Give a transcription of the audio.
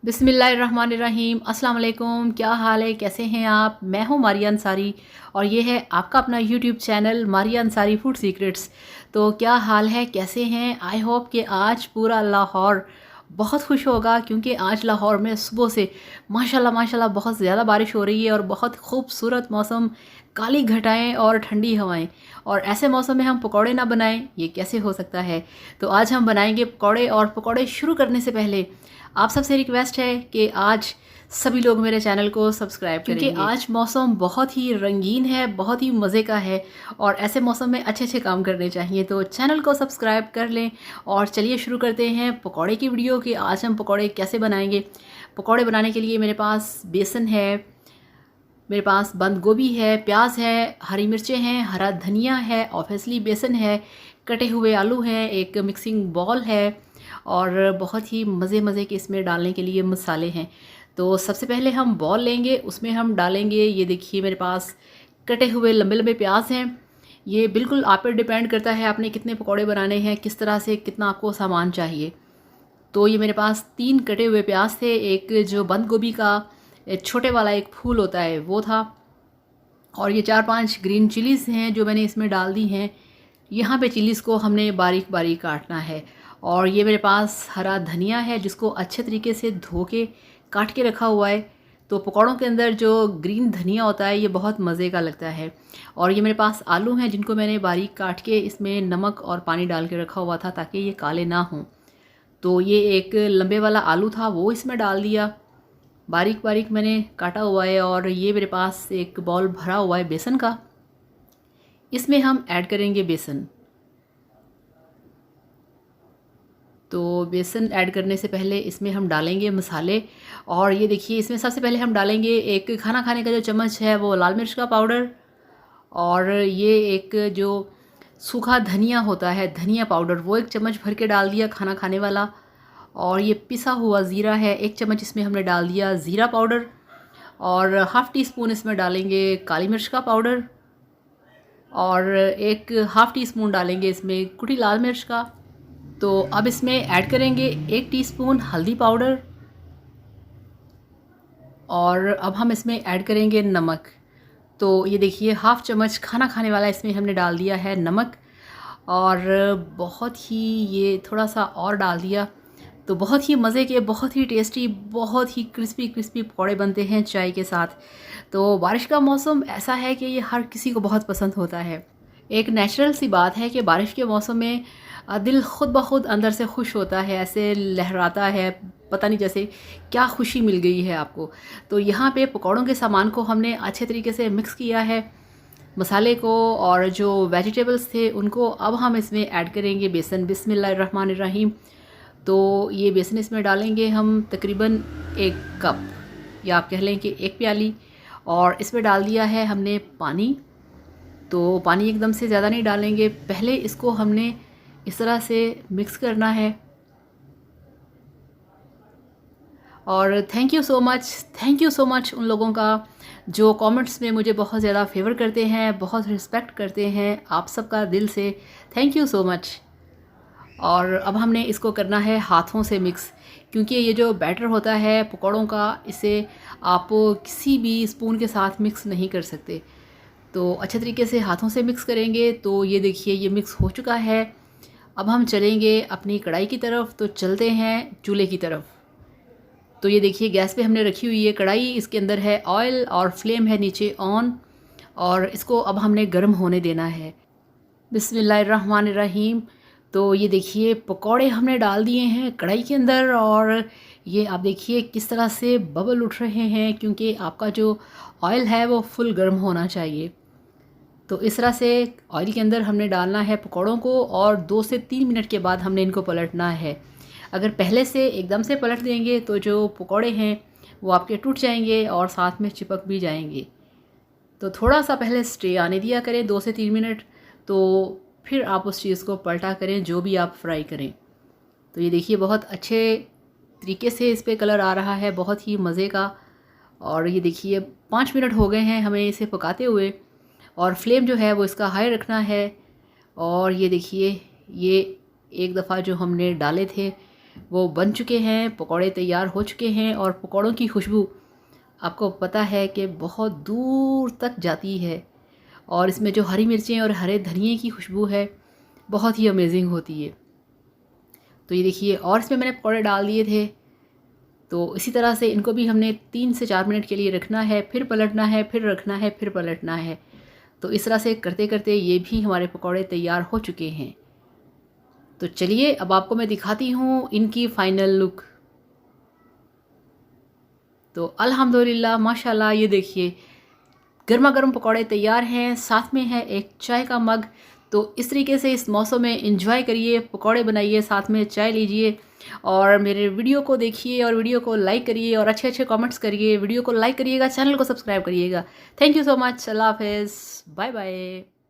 बिस्मिल्लाहिर्रहमानिर्रहीम। अस्सलाम वालेकुम। क्या हाल है, कैसे हैं आप? मैं हूं मारिया अंसारी और ये है आपका अपना YouTube channel Maria Ansari food secrets. तो क्या हाल है, कैसे हैं? आई होप कि आज पूरा लाहौर बहुत खुश होगा क्योंकि आज लाहौर में सुबह से माशाल्लाह माशाल्लाह बहुत ज़्यादा बारिश हो रही है और बहुत खूबसूरत मौसम, काली घटाएं और ठंडी हवाएं। और ऐसे मौसम में हम पकौड़े ना बनाएं, ये कैसे हो सकता है? तो आज हम बनाएंगे पकौड़े। और पकौड़े शुरू करने से पहले आप सबसे रिक्वेस्ट है कि आज सभी लोग मेरे चैनल को सब्सक्राइब करेंगे क्योंकि आज मौसम बहुत ही रंगीन है, बहुत ही मज़े का है और ऐसे मौसम में अच्छे अच्छे काम करने चाहिए। तो चैनल को सब्सक्राइब कर लें और चलिए शुरू करते हैं पकौड़े की वीडियो कि आज हम पकौड़े कैसे बनाएंगे। पकौड़े बनाने के लिए मेरे पास बेसन है, मेरे पास बंद गोभी है, प्याज है, हरी मिर्चें हैं, हरा धनिया है, ऑब्वियसली बेसन है, कटे हुए आलू हैं, एक मिक्सिंग बॉल है और बहुत ही मज़े मज़े के इसमें डालने के लिए मसाले हैं। तो सबसे पहले हम बॉल लेंगे, उसमें हम डालेंगे, ये देखिए मेरे पास कटे हुए लंबे लंबे प्याज हैं। ये बिल्कुल आप पे डिपेंड करता है आपने कितने पकौड़े बनाने हैं, किस तरह से कितना आपको सामान चाहिए। तो ये मेरे पास 3 कटे हुए प्याज थे, एक जो बंद गोभी का छोटे वाला एक फूल होता है वो था, और ये 4-5 ग्रीन चिलीज़ हैं जो मैंने इसमें डाल दी हैं। यहाँ पे चिलीज़ को हमने बारीक बारीक काटना है। और ये मेरे पास हरा धनिया है जिसको अच्छे तरीके से धो के काट के रखा हुआ है। तो पकौड़ों के अंदर जो ग्रीन धनिया होता है ये बहुत मज़े का लगता है। और ये मेरे पास आलू हैं जिनको मैंने बारीक काट के इसमें नमक और पानी डाल के रखा हुआ था ताकि ये काले ना हों। तो ये एक लंबे वाला आलू था वो इसमें डाल दिया, बारीक बारीक मैंने काटा हुआ है। और ये मेरे पास एक बॉल भरा हुआ है बेसन का, इसमें हम ऐड करेंगे बेसन। तो बेसन ऐड करने से पहले इसमें हम डालेंगे मसाले। और ये देखिए इसमें सबसे पहले हम डालेंगे एक खाना खाने का जो चम्मच है वो लाल मिर्च का पाउडर, और ये एक जो सूखा धनिया होता है धनिया पाउडर वो 1 चम्मच भर के डाल दिया खाना खाने वाला। और ये पिसा हुआ ज़ीरा है 1 चम्मच इसमें हमने डाल दिया ज़ीरा पाउडर। और हाफ़ टी स्पून इसमें डालेंगे काली मिर्च का पाउडर, और एक हाफ़ टी स्पून डालेंगे इसमें कुटी लाल मिर्च का। तो अब इसमें ऐड करेंगे 1 टीस्पून हल्दी पाउडर, और अब हम इसमें ऐड करेंगे नमक। तो ये देखिए हाफ़ चम्मच खाना खाने वाला इसमें हमने डाल दिया है नमक, और बहुत ही ये थोड़ा सा और डाल दिया। तो बहुत ही मज़े के, बहुत ही टेस्टी, बहुत ही क्रिस्पी क्रिस्पी पकौड़े बनते हैं चाय के साथ। तो बारिश का मौसम ऐसा है कि ये हर किसी को बहुत पसंद होता है। एक नेचुरल सी बात है कि बारिश के मौसम में दिल खुद ब खुद अंदर से खुश होता है, ऐसे लहराता है, पता नहीं जैसे क्या खुशी मिल गई है आपको। तो यहाँ पे पकौड़ों के सामान को हमने अच्छे तरीके से मिक्स किया है, मसाले को, और जो वेजिटेबल्स थे उनको। अब हम इसमें ऐड करेंगे बेसन। बिस्मिल्लाहिर्रहमानिर्रहीम। तो ये बेसन इसमें डालेंगे हम तकरीबन 1 कप, या आप कह लें कि 1 प्याली। और इसमें डाल दिया है हमने पानी। तो पानी एकदम से ज़्यादा नहीं डालेंगे, पहले इसको हमने इस तरह से मिक्स करना है। और थैंक यू सो मच उन लोगों का जो कमेंट्स में मुझे बहुत ज़्यादा फेवर करते हैं, बहुत रिस्पेक्ट करते हैं। आप सबका दिल से थैंक यू सो मच। और अब हमने इसको करना है हाथों से मिक्स, क्योंकि ये जो बैटर होता है पकौड़ों का इसे आप किसी भी स्पून के साथ मिक्स नहीं कर सकते। तो अच्छे तरीके से हाथों से मिक्स करेंगे। तो ये देखिए ये मिक्स हो चुका है। अब हम चलेंगे अपनी कढ़ाई की तरफ। तो चलते हैं चूल्हे की तरफ। तो ये देखिए गैस पे हमने रखी हुई है कढ़ाई, इसके अंदर है ऑयल और फ्लेम है नीचे ऑन, और इसको अब हमने गर्म होने देना है। बिस्मिल्लाहिर्रहमानिर्रहीम। तो ये देखिए पकौड़े हमने डाल दिए हैं कढ़ाई के अंदर, और ये आप देखिए किस तरह से बबल उठ रहे हैं, क्योंकि आपका जो ऑयल है वो फुल गर्म होना चाहिए। तो इस तरह से ऑयल के अंदर हमने डालना है पकौड़ों को, और 2 से 3 मिनट के बाद हमने इनको पलटना है। अगर पहले से एकदम से पलट देंगे तो जो पकौड़े हैं वो आपके टूट जाएंगे और साथ में चिपक भी जाएंगे। तो थोड़ा सा पहले स्टे आने दिया करें 2 से 3 मिनट, तो फिर आप उस चीज़ को पलटा करें जो भी आप फ्राई करें। तो ये देखिए बहुत अच्छे तरीके से इस पर कलर आ रहा है, बहुत ही मज़े का। और ये देखिए 5 मिनट हो गए हैं हमें इसे पकाते हुए, और फ्लेम जो है वो इसका हाई रखना है। और ये देखिए ये एक दफ़ा जो हमने डाले थे वो बन चुके हैं, पकौड़े तैयार हो चुके हैं। और पकौड़ों की खुशबू आपको पता है कि बहुत दूर तक जाती है, और इसमें जो हरी मिर्चें और हरे धनिए की खुशबू है बहुत ही अमेजिंग होती है। तो ये देखिए, और इसमें मैंने पकौड़े डाल दिए थे। तो इसी तरह से इनको भी हमने 3 से 4 मिनट के लिए रखना है, फिर पलटना है, फिर रखना है, फिर पलटना है। तो इस तरह से करते करते ये भी हमारे पकौड़े तैयार हो चुके हैं। तो चलिए अब आपको मैं दिखाती हूँ इनकी फ़ाइनल लुक। तो अल्हम्दुलिल्लाह माशाल्लाह, ये देखिए गर्मा गर्म पकौड़े तैयार हैं, साथ में है एक चाय का मग। तो इस तरीके से इस मौसम में एंजॉय करिए, पकौड़े बनाइए, साथ में चाय लीजिए, और मेरे वीडियो को देखिए और वीडियो को लाइक करिए और अच्छे अच्छे कमेंट्स करिए। वीडियो को लाइक करिएगा, चैनल को सब्सक्राइब करिएगा। Thank you so much. अल्लाह हाफ़िज़, बाय बाय।